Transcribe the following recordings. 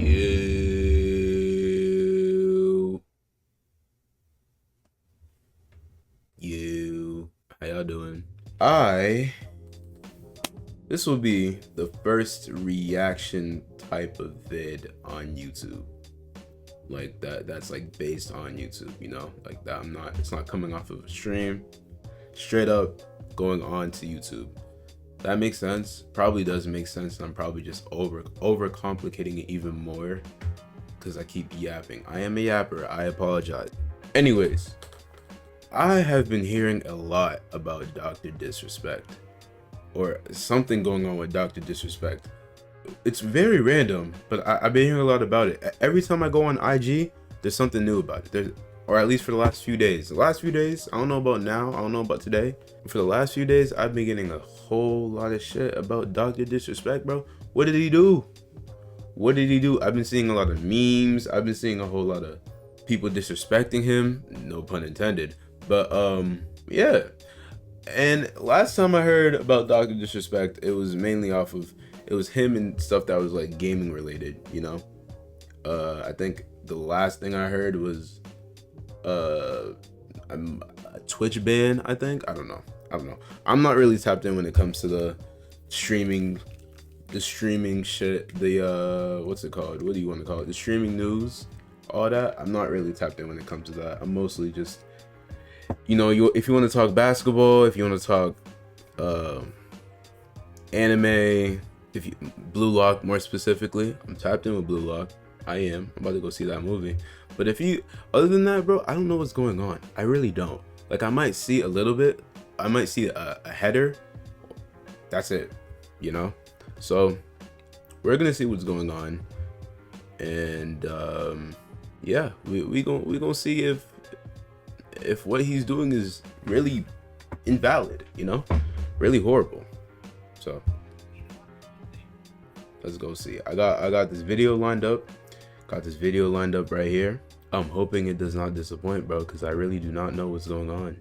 You, how y'all doing? This will be the first reaction type of vid on YouTube. Like that's like based on YouTube, you know? Like that it's not coming off of a stream, straight up going on to YouTube. That makes sense. Probably does make sense, and I'm probably just over complicating it even more because I keep yapping. I am a yapper, I apologize. Anyways, I have been hearing a lot about Dr. Disrespect, or something going on with Dr. Disrespect. It's very random, but I've been hearing a lot about it. Every time I go on IG, there's something new about it. Or at least for the last few days. The last few days, I don't know about now, I don't know about today. For the last few days, I've been getting a whole lot of shit about Dr. Disrespect, bro. What did he do? What did he do? I've been seeing a lot of memes. I've been seeing a whole lot of people disrespecting him. No pun intended. But yeah. And last time I heard about Dr. Disrespect, it was mainly off of, it was him and stuff that was like gaming related, you know? I think the last thing I heard was a Twitch ban, I think. I don't know. I'm not really tapped in when it comes to the streaming shit, the what's it called? What do you want to call it? The streaming news, all that. I'm not really tapped in when it comes to that. I'm mostly just, you know, if you want to talk basketball, if you want to talk anime, if you Blue Lock more specifically, I'm tapped in with Blue Lock. I'm about to go see that movie. But if you, other than that, bro, I don't know what's going on. I really don't. Like, I might see a little bit. I might see a header. That's it, you know? So we're gonna see what's going on. And yeah, we gonna see if what he's doing is really invalid, you know? Really horrible. So let's go see. I got this video lined up. Got this video lined up right here. I'm hoping it does not disappoint, bro, because I really do not know what's going on.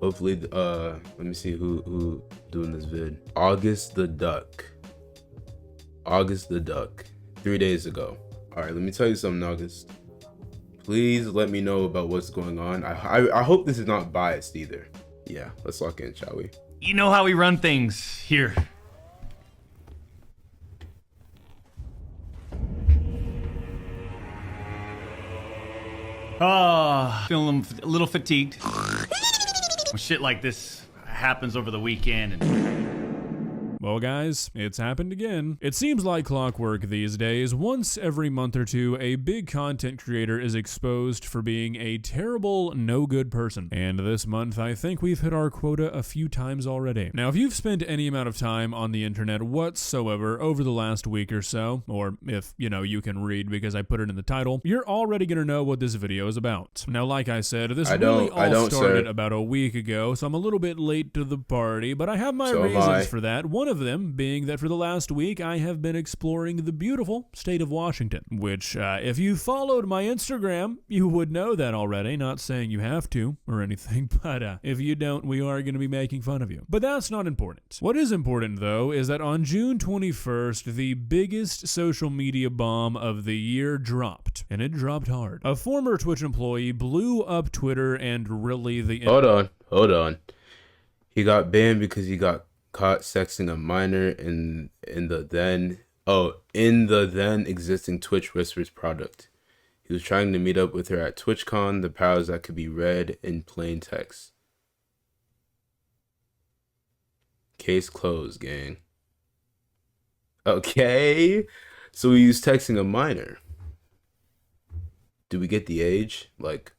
Hopefully, let me see who doing this vid. August the Duck. 3 days ago. All right, let me tell you something, August. Please let me know about what's going on. I hope this is not biased either. Yeah, let's lock in, shall we? You know how we run things here. Feeling a little fatigued. When shit like this happens over the weekend and well guys, it's happened again. It seems like clockwork these days. Once every month or two, a big content creator is exposed for being a terrible, no good person. And this month, I think we've hit our quota a few times already. Now, if you've spent any amount of time on the internet whatsoever over the last week or so, or if, you know, you can read because I put it in the title, you're already gonna know what this video is about. Now, like I said, this really all started about a week ago, so I'm a little bit late to the party, but I have my reasons for that. One of them being that for the last week I have been exploring the beautiful state of Washington, which if you followed my Instagram you would know that already. Not saying you have to or anything, but if you don't, we are going to be making fun of you. But that's not important. What is important though is that on June 21st the biggest social media bomb of the year dropped, and it dropped hard. A former Twitch employee blew up Twitter and really the Hold on. He got banned because he got caught sexting a minor in the then existing Twitch Whispers product. He was trying to meet up with her at TwitchCon, the powers that could be read in plain text. Case closed, gang. Okay, so he was texting a minor. Do we get the age? Like,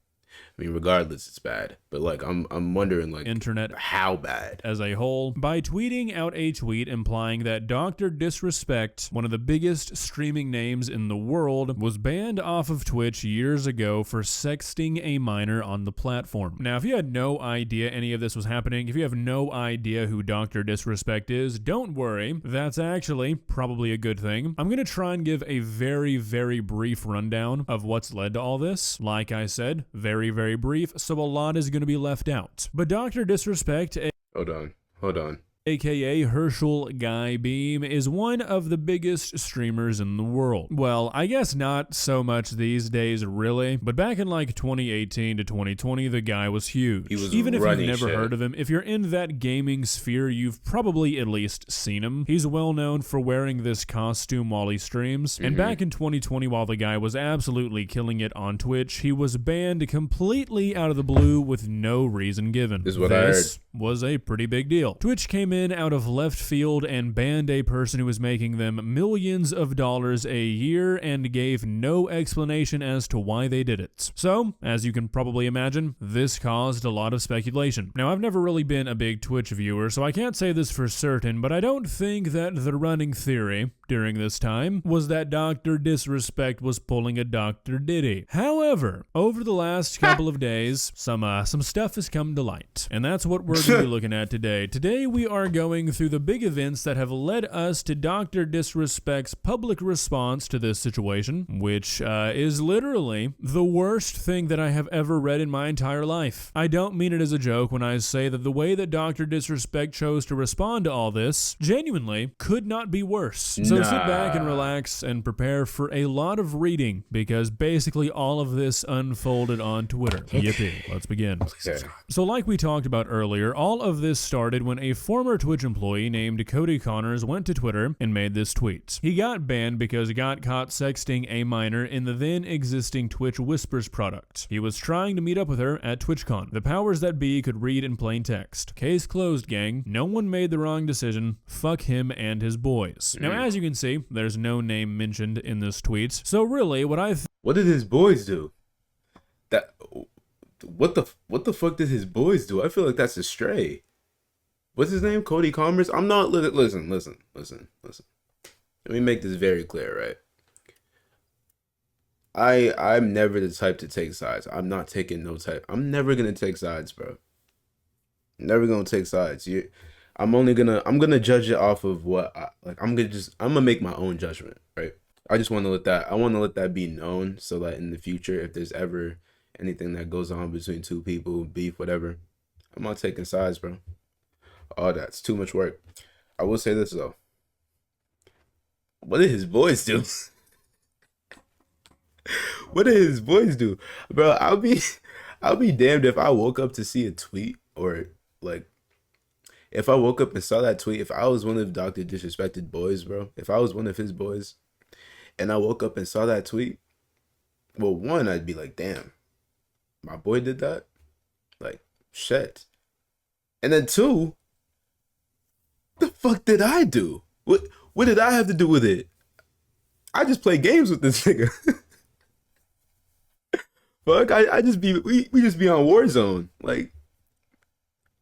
I mean, regardless, it's bad. But like, I'm wondering, like, internet how bad as a whole by tweeting out a tweet implying that Dr. Disrespect, one of the biggest streaming names in the world, was banned off of Twitch years ago for sexting a minor on the platform. Now, if you had no idea any of this was happening, if you have no idea who Dr. Disrespect is, don't worry. That's actually probably a good thing. I'm gonna try and give a very, very brief rundown of what's led to all this. Like I said, very, very brief, so a lot is going to be left out. But Dr. Disrespect... Hold on. aka Herschel Guy Beam, is one of the biggest streamers in the world. Well, I guess not so much these days really, but back in like 2018 to 2020, the guy was huge. He was Even if you've running never shit. heard of him, if you're in that gaming sphere, you've probably at least seen him. He's well known for wearing this costume while he streams. And back in 2020, while the guy was absolutely killing it on Twitch, he was banned completely out of the blue with no reason given. This is what I heard. Was a pretty big deal. Twitch came in out of left field and banned a person who was making them millions of dollars a year and gave no explanation as to why they did it. So, as you can probably imagine, this caused a lot of speculation. Now, I've never really been a big Twitch viewer, so I can't say this for certain, but I don't think that the running theory during this time was that Dr. Disrespect was pulling a Dr. Diddy. However, over the last couple of days, some stuff has come to light, and that's what we're going to be looking at today. Today, we are going through the big events that have led us to Dr. Disrespect's public response to this situation, which is literally the worst thing that I have ever read in my entire life. I don't mean it as a joke when I say that the way that Dr. Disrespect chose to respond to all this genuinely could not be worse. So sit back and relax and prepare for a lot of reading, because basically all of this unfolded on Twitter. Yippee. Let's begin. Okay. So like we talked about earlier, all of this started when a former Twitch employee named Cody Connors went to Twitter and made this tweet. He got banned because he got caught sexting a minor in the then existing Twitch Whispers product. He was trying to meet up with her at TwitchCon. The powers that be could read in plain text. Case closed, gang. No one made the wrong decision. Fuck him and his boys. Now, as you can see, there's no name mentioned in this tweet. So really, What did his boys do? What the fuck did his boys do? I feel like that's a stray. What's his name? Cody Commerce? I'm not listen. Let me make this very clear, right? I'm never the type to take sides. I'm not taking no type. I'm never gonna take sides, bro. Never gonna take sides. I'm gonna judge it off of what I'm gonna make my own judgment, right? I want to let that be known, so that in the future, if there's ever anything that goes on between two people, beef, whatever, I'm not taking sides, bro. Oh, that's too much work. I will say this though. What did his boys do? What did his boys do? Bro, I'll be damned if I woke up to see a tweet, or like if I woke up and saw that tweet, if I was one of Dr. Disrespected boys, bro, if I was one of his boys and I woke up and saw that tweet, well, one, I'd be like, damn, my boy did that? Like, shit. And then two, the fuck did I do? What did I have to do with it? I just play games with this nigga. Fuck, we just be on Warzone. Like,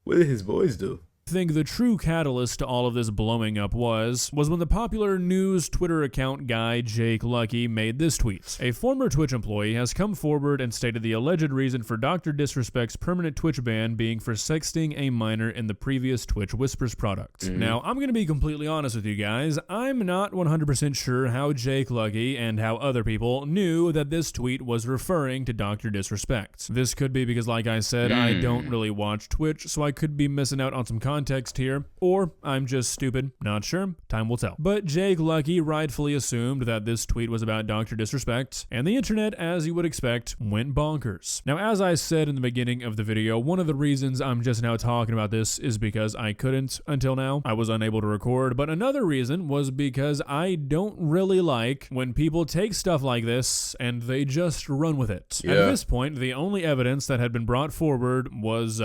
what did his boys do? think the true catalyst to all of this blowing up was when the popular news Twitter account guy Jake Lucky made this tweet. A former Twitch employee has come forward and stated the alleged reason for Dr. Disrespect's permanent Twitch ban being for sexting a minor in the previous Twitch Whispers product. Now, I'm going to be completely honest with you guys. I'm not 100% sure how Jake Lucky and how other people knew that this tweet was referring to Dr. Disrespect. This could be because, like I said, I don't really watch Twitch, so I could be missing out on some context here, or I'm just stupid, not sure, time will tell. But Jake Lucky rightfully assumed that this tweet was about Dr. Disrespect, and the internet, as you would expect, went bonkers. Now, as I said in the beginning of the video, one of the reasons I'm just now talking about this is because I couldn't until now. I was unable to record, but another reason was because I don't really like when people take stuff like this and they just run with it. Yeah. At this point, the only evidence that had been brought forward was,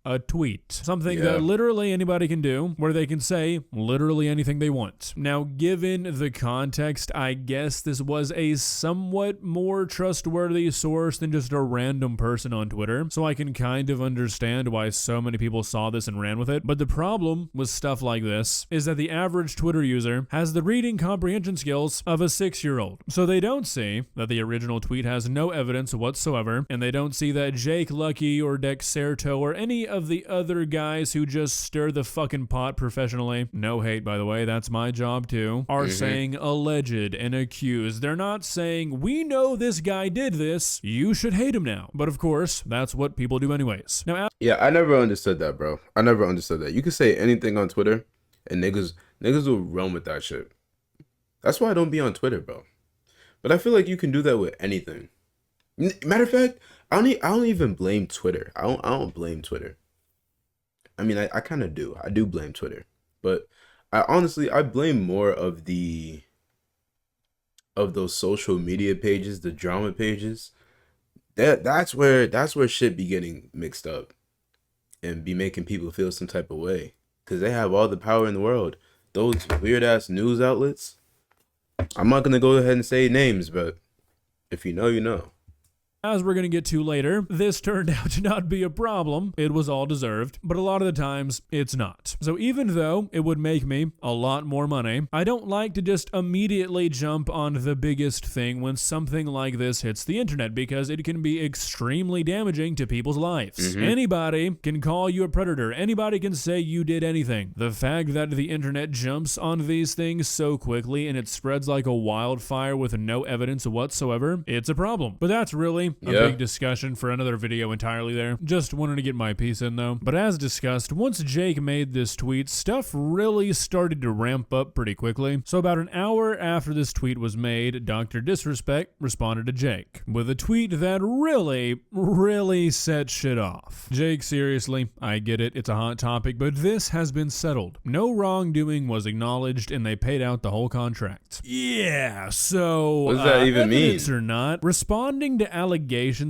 a tweet. Something that literally anybody can do, where they can say literally anything they want. Now, given the context, I guess this was a somewhat more trustworthy source than just a random person on Twitter, so I can kind of understand why so many people saw this and ran with it. But the problem with stuff like this is that the average Twitter user has the reading comprehension skills of a 6-year-old. So they don't see that the original tweet has no evidence whatsoever, and they don't see that Jake Lucky or Dexerto or any of the other guys who just stir the fucking pot professionally, no hate by the way, that's my job too, are saying alleged and accused. They're not saying, we know this guy did this, you should hate him now. But of course, that's what people do anyways. Now, Yeah, I never understood that, bro. I never understood that. You can say anything on Twitter, and niggas will run with that shit. That's why I don't be on Twitter, bro. But I feel like you can do that with anything. Matter of fact, I don't even blame Twitter. I don't blame Twitter. I mean, I kind of do. I do blame Twitter, but I blame more of those social media pages, the drama pages. That's where shit be getting mixed up and be making people feel some type of way because they have all the power in the world. Those weird ass news outlets. I'm not gonna go ahead and say names, but if you know, you know. as we're going to get to later, this turned out to not be a problem. It was all deserved, but a lot of the times it's not. So even though it would make me a lot more money, I don't like to just immediately jump on the biggest thing when something like this hits the internet because it can be extremely damaging to people's lives. Anybody can call you a predator. Anybody can say you did anything. The fact that the internet jumps on these things so quickly and it spreads like a wildfire with no evidence whatsoever, it's a problem. But that's really a big discussion for another video entirely there. Just wanted to get my piece in though. But as discussed, once Jake made this tweet, stuff really started to ramp up pretty quickly. So about an hour after this tweet was made, Dr. Disrespect responded to Jake with a tweet that really set shit off. Jake, seriously, I get it, it's a hot topic, but this has been settled. No wrongdoing was acknowledged and they paid out the whole contract. Yeah, so what does that even mean? Or not, responding to allegations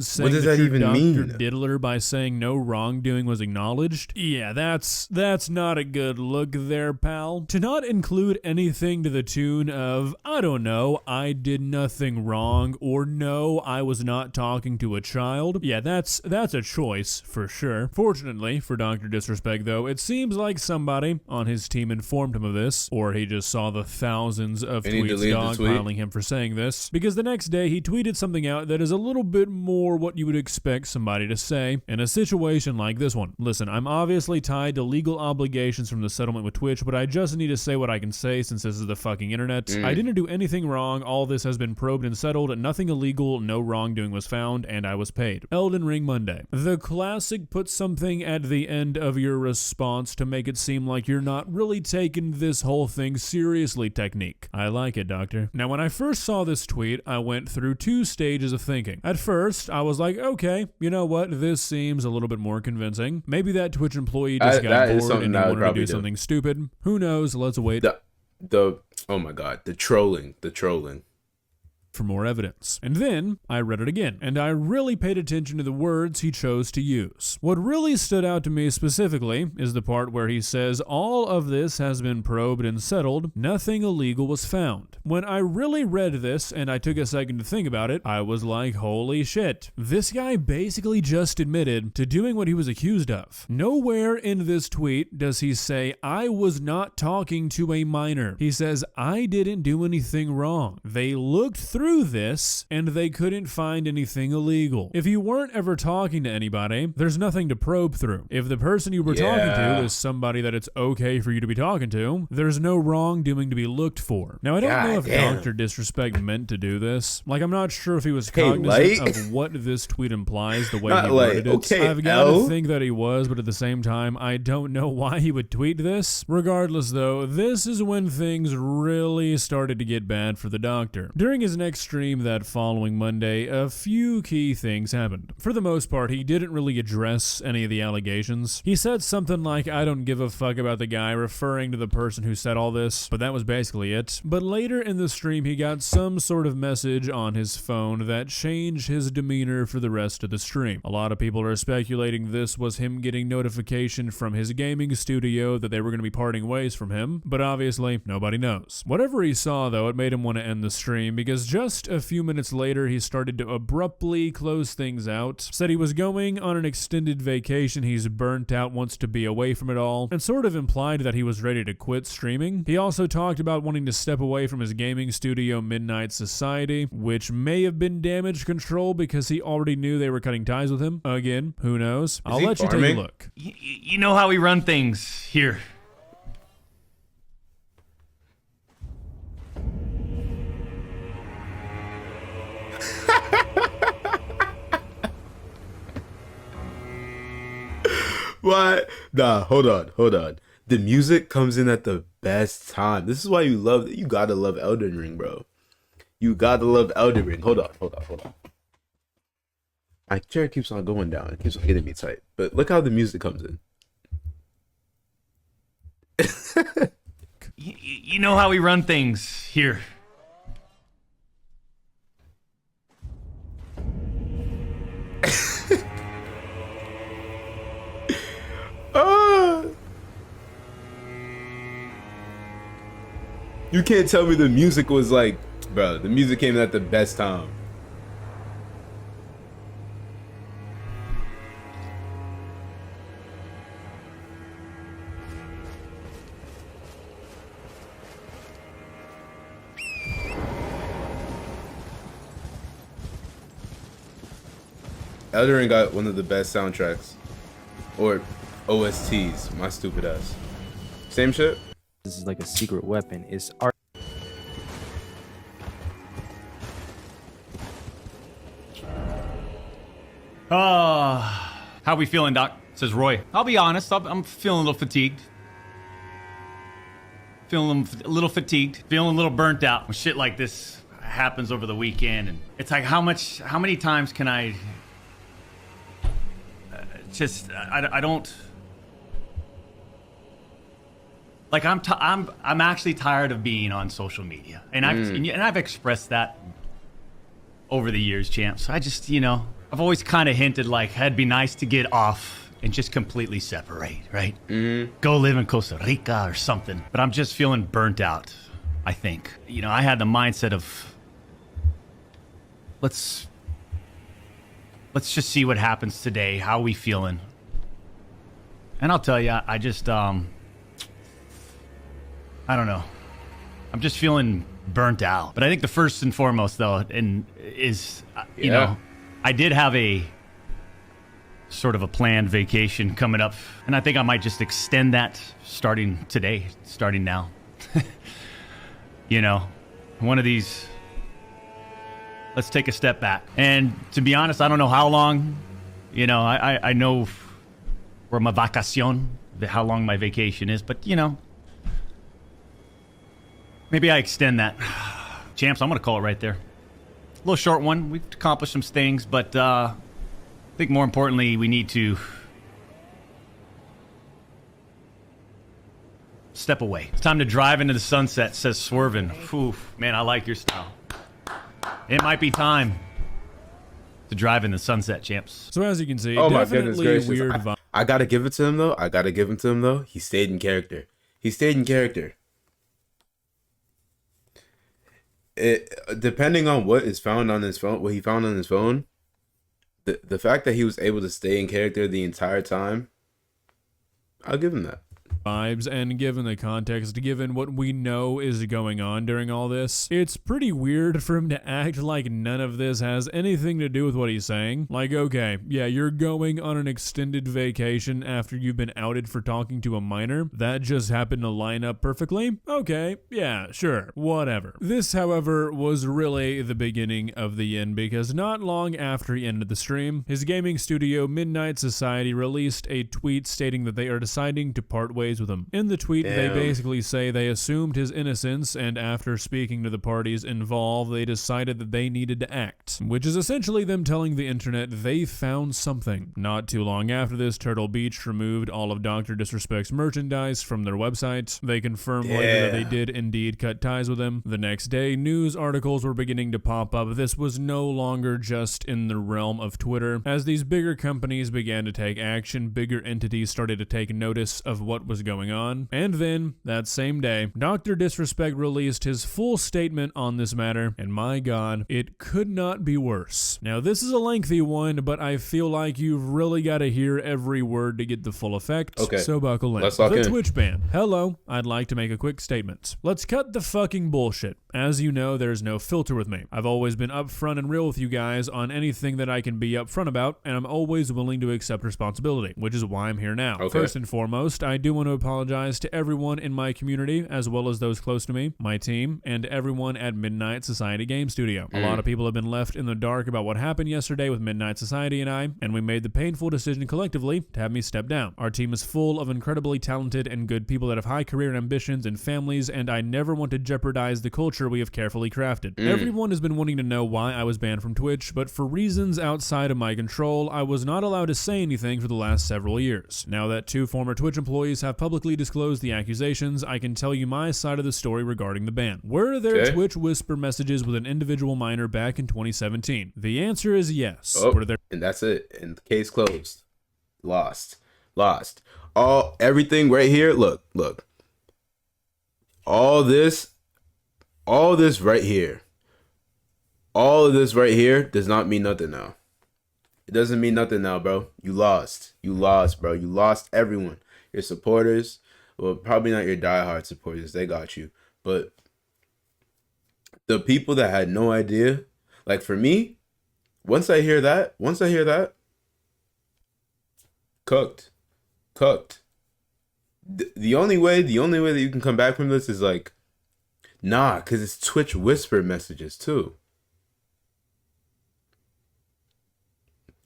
saying what does that even mean? Dr. Diddler by saying no wrongdoing was acknowledged. Yeah, that's not a good look there, pal. To not include anything to the tune of, I don't know, I did nothing wrong, or no, I was not talking to a child. Yeah, that's a choice for sure. Fortunately for Dr. Disrespect though, it seems like somebody on his team informed him of this, or he just saw the thousands of tweets dogpiling him for saying this, because the next day he tweeted something out that is a little bit more what you would expect somebody to say in a situation like this one. Listen, I'm obviously tied to legal obligations from the settlement with Twitch, but I just need to say what I can say since this is the fucking internet. I didn't do anything wrong. All this has been probed and settled. Nothing illegal, no wrongdoing was found, and I was paid. Elden Ring Monday. The classic put something at the end of your response to make it seem like you're not really taking this whole thing seriously technique. I like it, Doctor. Now, when I first saw this tweet, I went through two stages of thinking. At first, I was like, okay, you know what? This seems a little bit more convincing. Maybe that Twitch employee just got bored and he wanted to do something stupid. Who knows? Let's wait. Oh my god, the trolling. For more evidence. And then I read it again, and I really paid attention to the words he chose to use. What really stood out to me specifically is the part where he says, all of this has been probed and settled, nothing illegal was found. When I really read this, and I took a second to think about it, I was like, holy shit. This guy basically just admitted to doing what he was accused of. Nowhere in this tweet does he say, I was not talking to a minor. He says, I didn't do anything wrong. They looked through this and they couldn't find anything illegal. If you weren't ever talking to anybody, there's nothing to probe through. If the person you were talking to is somebody that it's okay for you to be talking to, there's no wrongdoing to be looked for. Now, I don't know if Dr. Disrespect meant to do this. Like, I'm not sure if he was cognizant of what this tweet implies, the way he worded it. I've got to think that he was, but at the same time, I don't know why he would tweet this. Regardless, though, this is when things really started to get bad for the doctor. During his next stream that following Monday, a few key things happened. For the most part, he didn't really address any of the allegations. He said something like, I don't give a fuck about the guy, referring to the person who said all this, but that was basically it. But later in the stream, he got some sort of message on his phone that changed his demeanor for the rest of the stream. A lot of people are speculating this was him getting notification from his gaming studio that they were going to be parting ways from him, but obviously, nobody knows. Whatever he saw, though, it made him want to end the stream, because just just a few minutes later, he started to abruptly close things out, said he was going on an extended vacation, he's burnt out, wants to be away from it all, and sort of implied that he was ready to quit streaming. He also talked about wanting to step away from his gaming studio Midnight Society, which may have been damage control because he already knew they were cutting ties with him. Again, who knows? I'll let you take a look. You know how we run things here. What? Nah, hold on. The music comes in at the best time. This is why you gotta love Elden Ring, bro. You gotta love Elden Ring. Hold on. My chair keeps on going down. It keeps on getting me tight. But look how the music comes in. You know how we run things here. You can't tell me the music was like, bro, the music came in at the best time. Elden Ring got one of the best soundtracks. Or OSTs, my stupid ass. Same shit? This is like a secret weapon. It's art. How we feeling, Doc? Says Roy. I'll be honest, I'm feeling a little fatigued. Feeling a little fatigued. Feeling a little burnt out. When shit like this happens over the weekend, and it's like, how many times can I I don't. Like I'm actually tired of being on social media, and I've expressed that over the years, champs. I just, I've always kind of hinted like it'd be nice to get off and just completely separate, right? Go live in Costa Rica or something. But I'm just feeling burnt out. I think, I had the mindset of let's just see what happens today. How are we feeling? And I'll tell you, I just I don't know. I'm just feeling burnt out. But I think the first and foremost, though, is I did have a sort of a planned vacation coming up, and I think I might just extend that starting today, starting now. One of these. Let's take a step back. And to be honest, I don't know how long. I know where my vacacion, how long my vacation is, but maybe I extend that. Champs, I'm going to call it right there. A little short one. We've accomplished some things, but I think more importantly, we need to step away. It's time to drive into the sunset, says Swervin. Oof, man, I like your style. It might be time to drive in the sunset, champs. So as you can see, oh my goodness gracious. Weird vibe. I gotta give it to him though. He stayed in character. Depending on what is found on his phone, what he found on his phone, the fact that he was able to stay in character the entire time, I'll give him that. Vibes, and given the context, given what we know is going on during all this, it's pretty weird for him to act like none of this has anything to do with what he's saying. Like, okay, yeah, you're going on an extended vacation after you've been outed for talking to a minor. That just happened to line up perfectly. Okay, yeah, sure, whatever. This, however, was really the beginning of the end, because not long after he ended the stream, his gaming studio Midnight Society released a tweet stating that they are deciding to part ways with him. In the tweet, they basically say they assumed his innocence, and after speaking to the parties involved, they decided that they needed to act, which is essentially them telling the internet they found something. Not too long after this, Turtle Beach removed all of Dr. Disrespect's merchandise from their website. They confirmed later that they did indeed cut ties with him. The next day, news articles were beginning to pop up. This was no longer just in the realm of Twitter. As these bigger companies began to take action, bigger entities started to take notice of what was going on. And then, that same day, Dr. Disrespect released his full statement on this matter, and my god, it could not be worse. Now, this is a lengthy one, but I feel like you've really got to hear every word to get the full effect. Okay. So buckle in. Let's lock The in. Twitch ban. Hello, I'd like to make a quick statement. Let's cut the fucking bullshit. As you know, there's no filter with me. I've always been upfront and real with you guys on anything that I can be upfront about, and I'm always willing to accept responsibility, which is why I'm here now. Okay. First and foremost, I do want to apologize to everyone in my community, as well as those close to me, my team, and everyone at Midnight Society Game Studio. A lot of people have been left in the dark about what happened yesterday with Midnight Society and I, and we made the painful decision collectively to have me step down. Our team is full of incredibly talented and good people that have high career ambitions and families, and I never want to jeopardize the culture we have carefully crafted. Everyone has been wanting to know why I was banned from Twitch, but for reasons outside of my control, I was not allowed to say anything for the last several years. Now that 2 former Twitch employees have publicly disclosed the accusations, I can tell you my side of the story regarding the ban. Were there Twitch whisper messages with an individual minor back in 2017? The answer is yes. Were there And that's it. And the case closed. Lost. Everything right here. Look. All this right here. All of this right here does not mean nothing now. It doesn't mean nothing now, bro. You lost, bro. You lost everyone. Your supporters. Well, probably not your diehard supporters. They got you. But the people that had no idea, like for me, once I hear that, cooked. The only way that you can come back from this is like, nah, because it's Twitch whisper messages too.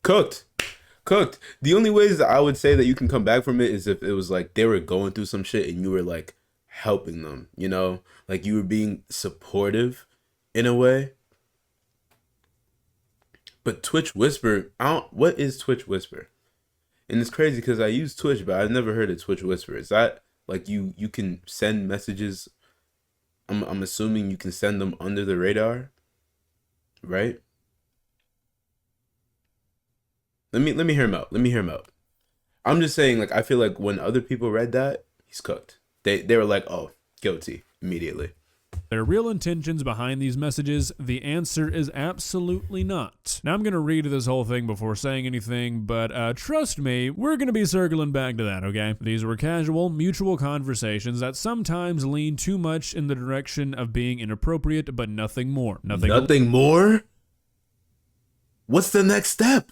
Cooked. The only ways that I would say that you can come back from it is if it was like they were going through some shit and you were like helping them, you know, like you were being supportive in a way. But Twitch whisper, what is Twitch whisper? And it's crazy because I use Twitch, but I've never heard of Twitch whisper. Is that like you can send messages? I'm assuming you can send them under the radar, right? Let me hear him out. I'm just saying, like, I feel like when other people read that, he's cooked. They were like, oh, guilty immediately. There are real intentions behind these messages? The answer is absolutely not. Now I'm going to read this whole thing before saying anything, but trust me, we're going to be circling back to that, okay? These were casual, mutual conversations that sometimes lean too much in the direction of being inappropriate, but nothing more. Nothing more? What's the next step?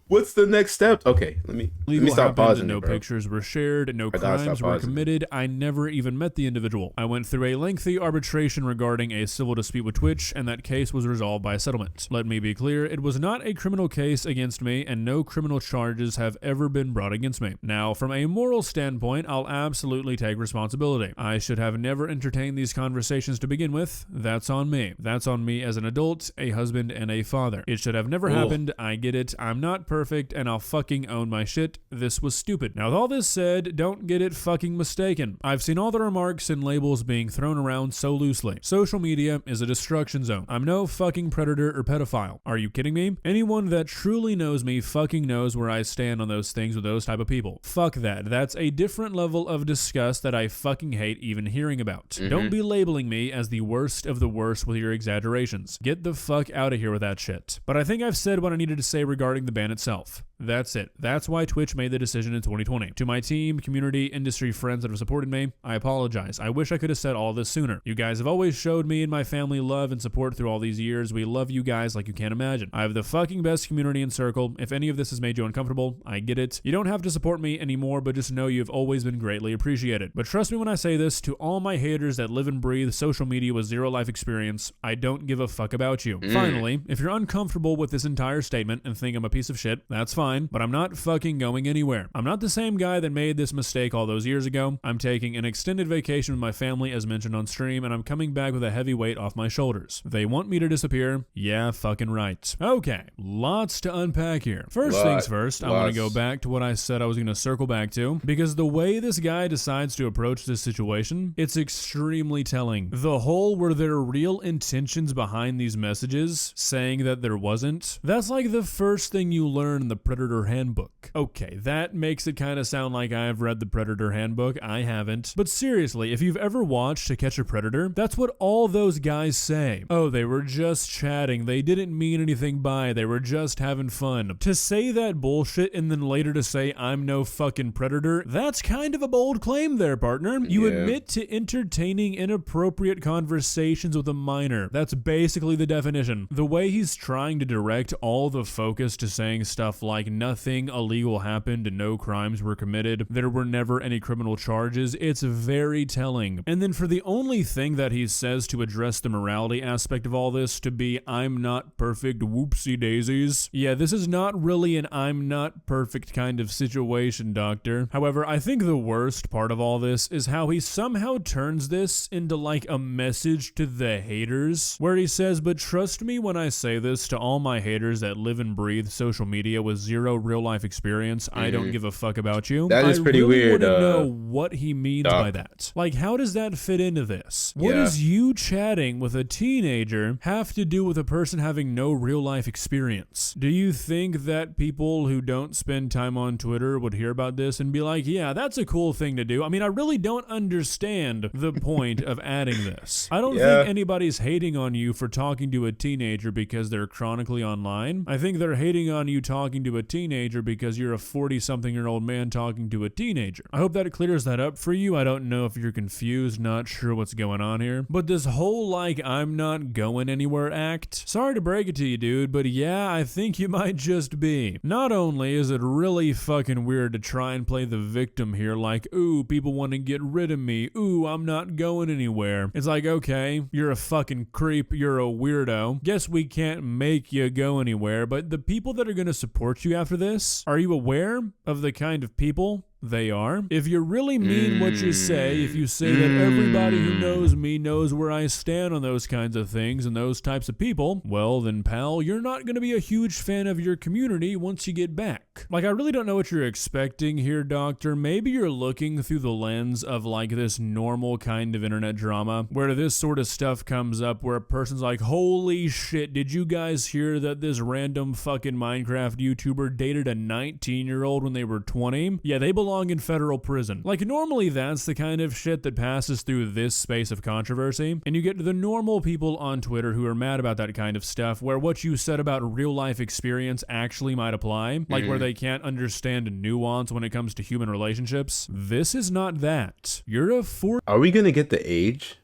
What's the next step? Okay, let me stop pausing. No pictures were shared, no crimes were committed. I never even met the individual. I went through a lengthy arbitration regarding a civil dispute with Twitch, and that case was resolved by a settlement. Let me be clear, it was not a criminal case against me, and no criminal charges have ever been brought against me. Now, from a moral standpoint, I'll absolutely take responsibility. I should have never entertained these conversations to begin with. That's on me. That's on me as an adult, a husband, and a father. It should have never happened. I get it. I'm not perfect, and I'll fucking own my shit. This was stupid. Now, with all this said, don't get it fucking mistaken. I've seen all the remarks and labels being thrown around so loosely. Social media is a destruction zone. I'm no fucking predator or pedophile. Are you kidding me? Anyone that truly knows me fucking knows where I stand on those things with those type of people. Fuck that. That's a different level of disgust that I fucking hate even hearing about. Don't be labeling me as the worst of the worst with your exaggerations. Get the fuck out of here with that shit. But I think I've said what I needed to say regarding the ban itself. That's it. That's why Twitch made the decision in 2020. To my team, community, industry friends that have supported me, I apologize. I wish I could have said all this sooner. You guys have always showed me and my family love and support through all these years. We love you guys like you can't imagine. I have the fucking best community and circle. If any of this has made you uncomfortable, I get it. You don't have to support me anymore, but just know you've always been greatly appreciated. But trust me when I say this, to all my haters that live and breathe social media with zero life experience, I don't give a fuck about you. Finally, if you're uncomfortable with this entire statement and think I'm a piece of shit, that's fine, but I'm not fucking going anywhere. I'm not the same guy that made this mistake all those years ago. I'm taking an extended vacation with my family as mentioned on stream, and I'm coming back with a heavy weight off my shoulders. They want me to disappear? Yeah, fucking right. Okay, lots to unpack here. First things first, I want to go back to what I said I was going to circle back to, because the way this guy decides to approach this situation, it's extremely telling. The whole were there real intentions behind these messages, saying that there wasn't, that's like the first thing you learn in the Predator Handbook. Okay, that makes it kind of sound like I've read the Predator Handbook. I haven't. But seriously, if you've ever watched To Catch a Predator, that's what all those guys say. Oh, they were just chatting. They didn't mean anything by it. They were just having fun. To say that bullshit and then later to say I'm no fucking predator, that's kind of a bold claim there, partner. You admit to entertaining inappropriate conversations with a minor. That's basically the definition. The way he's trying to direct all the focus to saying stuff like nothing illegal happened and no crimes were committed, there were never any criminal charges, it's very telling. And then for the only thing that he says to address the morality aspect of all this to be I'm not perfect, whoopsie daisies. Yeah, this is not really an I'm not perfect kind of situation, doctor. However, I think the worst part of all this is how he somehow turns this into like a message to the haters, where he says, but trust me when I say this to all my haters that live and breathe social media with zero real life experience, I don't give a fuck about you. That is pretty really weird. Want to know what he means by that. Like, how does that fit into this? What does you chatting with a teenager have to do with a person having no real life experience? Do you think that people who don't spend time on Twitter would hear about this and be like, yeah, that's a cool thing to do? I mean, I really don't understand the point of adding this. I don't think anybody's hating on you for talking to a teenager because they're chronically online. I think they're hating on you talking to a teenager because you're a 40-something-year-old man talking to a teenager. I hope that clears that up for you. I don't know if you're confused, not sure what's going on here. But this whole like I'm not going anywhere act, sorry to break it to you, dude, but yeah, I think you might just be. Not only is it really fucking weird to try and play the victim here, like, ooh, people want to get rid of me, ooh, I'm not going anywhere. It's like, okay, you're a fucking creep, you're a weirdo. Guess we can't make you go anywhere, but the people that are going to support you after this, are you aware of the kind of people they are? If you really mean what you say, if you say that everybody who knows me knows where I stand on those kinds of things and those types of people, well then, pal, you're not going to be a huge fan of your community once you get back. Like, I really don't know what you're expecting here, doctor. Maybe you're looking through the lens of like this normal kind of internet drama where this sort of stuff comes up where a person's like, holy shit, did you guys hear that this random fucking Minecraft YouTuber dated a 19-year-old when they were 20? Yeah, they belong in federal prison. Like, normally that's the kind of shit that passes through this space of controversy, and you get the normal people on Twitter who are mad about that kind of stuff, where what you said about real life experience actually might apply, like where they can't understand nuance when it comes to human relationships. This is not that. You're a Are we gonna get the age?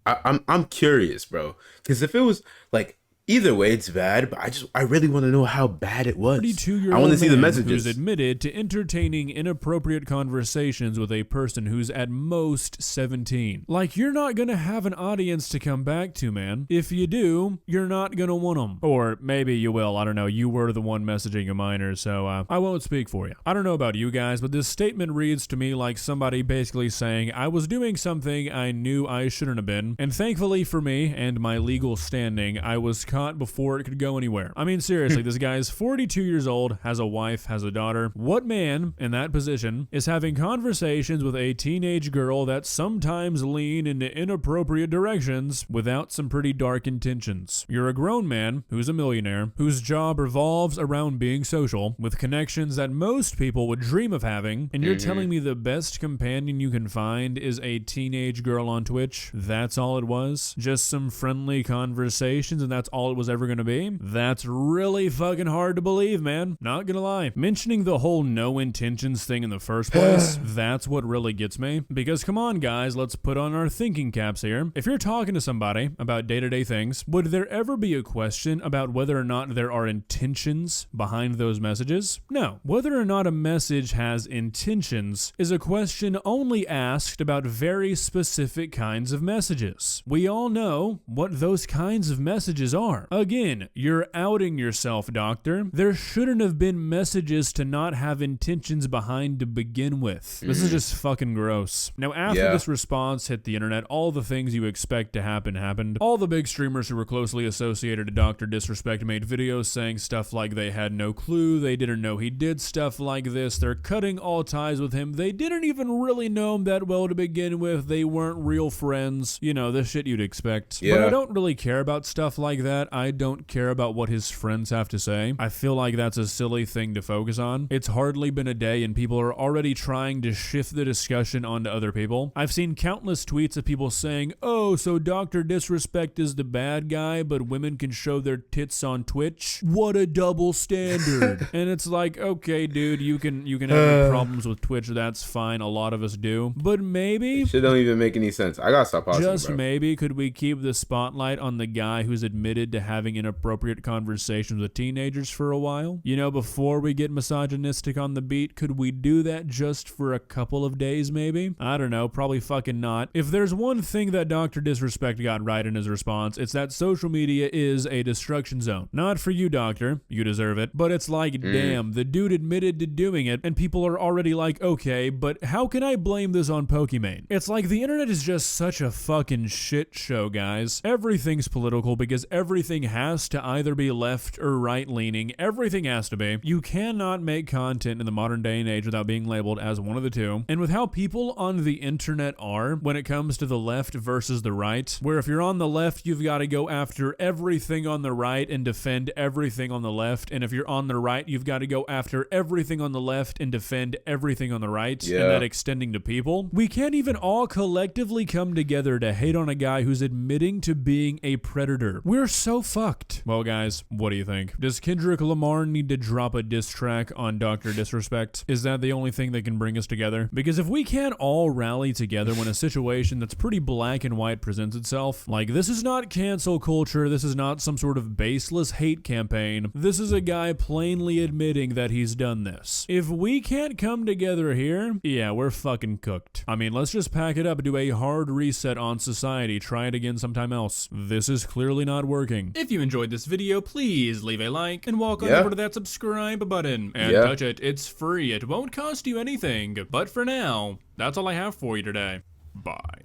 I'm curious, bro, because if it was like, either way, it's bad, but I really want to know how bad it was. 42-year-old I want to see the messages. Who's admitted to entertaining inappropriate conversations with a person who's at most 17. Like, you're not gonna have an audience to come back to, man. If you do, you're not gonna want them. Or maybe you will, I don't know. You were the one messaging a minor, so I won't speak for you. I don't know about you guys, but this statement reads to me like somebody basically saying, I was doing something I knew I shouldn't have been, and thankfully for me and my legal standing, I was caught before it could go anywhere. I mean, seriously, this guy's 42 years old, has a wife, has a daughter. What man in that position is having conversations with a teenage girl that sometimes lean into inappropriate directions without some pretty dark intentions? You're a grown man who's a millionaire, whose job revolves around being social, with connections that most people would dream of having, and you're telling me the best companion you can find is a teenage girl on Twitch? That's all it was? Just some friendly conversations and that's all it was ever gonna be? That's really fucking hard to believe, man. Not gonna lie. Mentioning the whole no intentions thing in the first place, that's what really gets me. Because come on, guys, let's put on our thinking caps here. If you're talking to somebody about day-to-day things, would there ever be a question about whether or not there are intentions behind those messages? No. Whether or not a message has intentions is a question only asked about very specific kinds of messages. We all know what those kinds of messages are. Again, you're outing yourself, doctor. There shouldn't have been messages to not have intentions behind to begin with. This is just fucking gross. Now, after this response hit the internet, all the things you expect to happen happened. All the big streamers who were closely associated to Dr. Disrespect made videos saying stuff like they had no clue, they didn't know he did stuff like this, they're cutting all ties with him, they didn't even really know him that well to begin with, they weren't real friends. You know, the shit you'd expect. But I don't really care about stuff like that. that I don't care about what his friends have to say. I feel like that's a silly thing to focus on. It's hardly been a day and people are already trying to shift the discussion onto other people. I've seen countless tweets of people saying, oh, so Dr. Disrespect is the bad guy, but women can show their tits on Twitch? What a double standard. And it's like, okay, dude, you can have your problems with Twitch, that's fine, a lot of us do. But maybe... Shit don't even make any sense. I gotta stop pausing, just bro. maybe, could we keep the spotlight on the guy who's admitted to having inappropriate conversations with teenagers for a while? You know, before we get misogynistic on the beat, could we do that just for a couple of days maybe? I don't know, probably fucking not. If there's one thing that Dr. Disrespect got right in his response, it's that social media is a destruction zone. Not for you, Doctor, you deserve it, but it's like, damn, the dude admitted to doing it, and people are already like, okay, but how can I blame this on Pokimane? It's like the internet is just such a fucking shit show, guys. Everything's political because everything has to either be left or right leaning. Everything has to be. You cannot make content in the modern day and age without being labeled as one of the two. And with how people on the internet are when it comes to the left versus the right, where if you're on the left, you've got to go after everything on the right and defend everything on the left. And if you're on the right, you've got to go after everything on the left and defend everything on the right. Yeah. And that extending to people. We can't even all collectively come together to hate on a guy who's admitting to being a predator. We're so fucked. Well, guys, what do you think? Does Kendrick Lamar need to drop a diss track on Dr. Disrespect? Is that the only thing that can bring us together? Because if we can't all rally together when a situation that's pretty black and white presents itself, like this is not cancel culture, this is not some sort of baseless hate campaign, this is a guy plainly admitting that he's done this. If we can't come together here, yeah, we're fucking cooked. I mean, let's just pack it up, do a hard reset on society, try it again sometime else. This is clearly not working. If you enjoyed this video, please leave a like and walk on over to that subscribe button and touch it. It's free. It won't cost you anything. But for now, that's all I have for you today. Bye.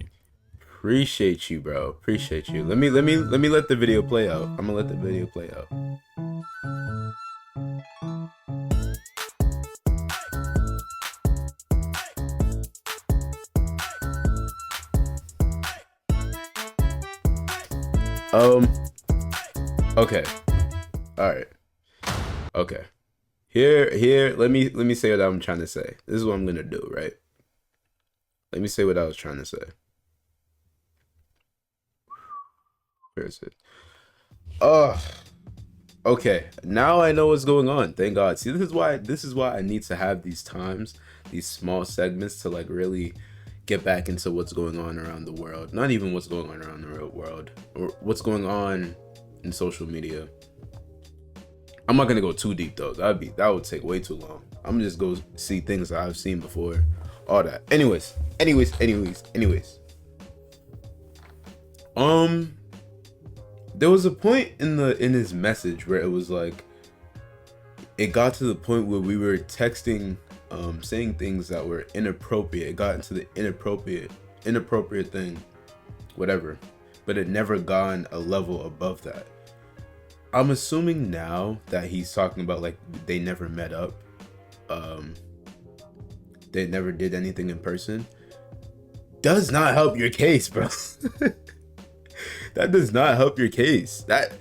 Appreciate you, bro. Appreciate you. Let me let the video play out. I'm gonna let the video play out. Okay. All right. Okay. Here, let me say what I'm trying to say. This is what I'm gonna do, right? Let me say what I was trying to say. Where is it? Okay. Now I know what's going on. Thank God. See, this is why I need to have these times, these small segments to like really get back into what's going on around the world. Not even what's going on around the real world, or what's going on in social media. I'm not gonna go too deep though. That would take way too long. I'm gonna just go see things that I've seen before. All that. Anyways. There was a point in his message where it was like, it got to the point where we were texting, saying things that were inappropriate. It got into the inappropriate thing, whatever. But it never gone a level above that. I'm assuming now that he's talking about like they never met up. They never did anything in person. Does not help your case, bro. That does not help your case. That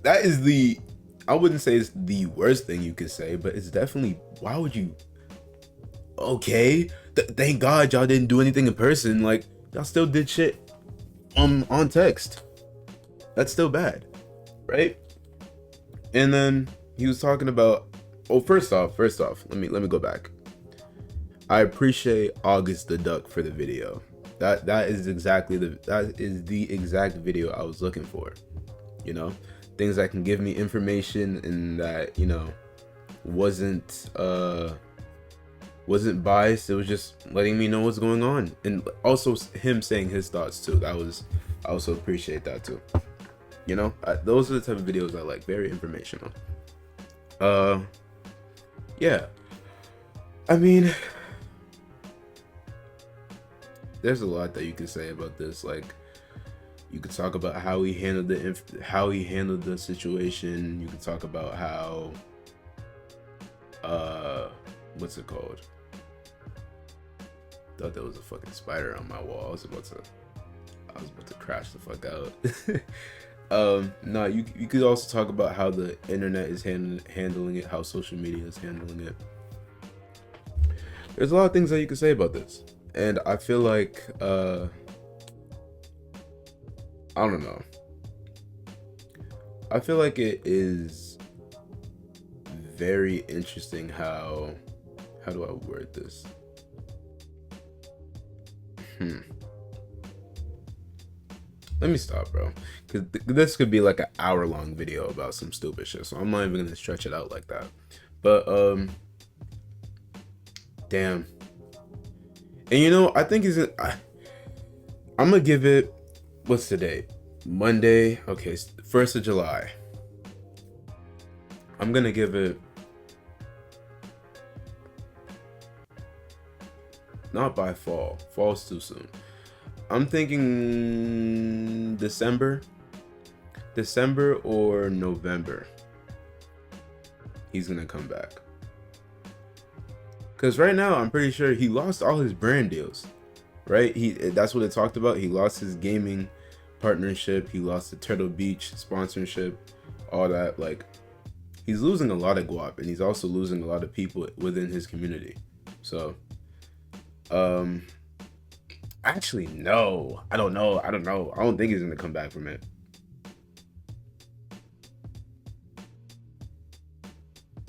is the, I wouldn't say it's the worst thing you could say, but it's definitely, why would you? Okay, thank God y'all didn't do anything in person. Like y'all still did shit on text. That's still bad, right? And then he was talking about, oh, first off, let me go back. I appreciate August the Duck for the video. That is the exact video I was looking for. You know, things that can give me information and that, you know, wasn't biased. It was just letting me know what's going on, and also him saying his thoughts too. I also appreciate that too. You know, those are the type of videos I like. Very informational. Yeah. I mean, there's a lot that you can say about this. Like, you could talk about how he handled the situation. You could talk about how, what's it called? Thought there was a fucking spider on my wall. I was about to crash the fuck out. No, you could also talk about how the internet is handling it, how social media is handling it. There's a lot of things that you could say about this, and I feel like I don't know. I feel like it is very interesting how do I word this? Let me stop, bro, because this could be like an hour-long video about some stupid shit, so I'm not even gonna stretch it out like that. But damn. And you know, I think I'm gonna give it, what's the date? Monday. Okay, 1st of July. I'm gonna give it, not by fall. Fall's too soon. I'm thinking December or November. He's gonna come back. Cause right now I'm pretty sure he lost all his brand deals, right? That's what it talked about. He lost his gaming partnership. He lost the Turtle Beach sponsorship, all that. Like, he's losing a lot of guap, and he's also losing a lot of people within his community. So, actually, no, I don't know. I don't think he's gonna come back from it.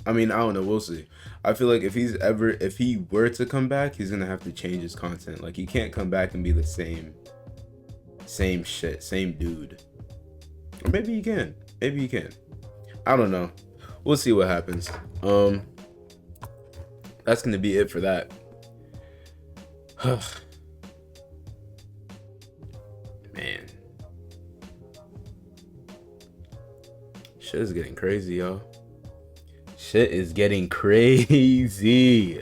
I mean, I don't know. We'll see. I feel like if he were to come back, he's gonna have to change his content. Like, he can't come back and be the same shit, same dude. Or maybe he can. Maybe he can. I don't know. We'll see what happens. That's gonna be it for that. Man, shit is getting crazy, y'all. Shit is getting crazy.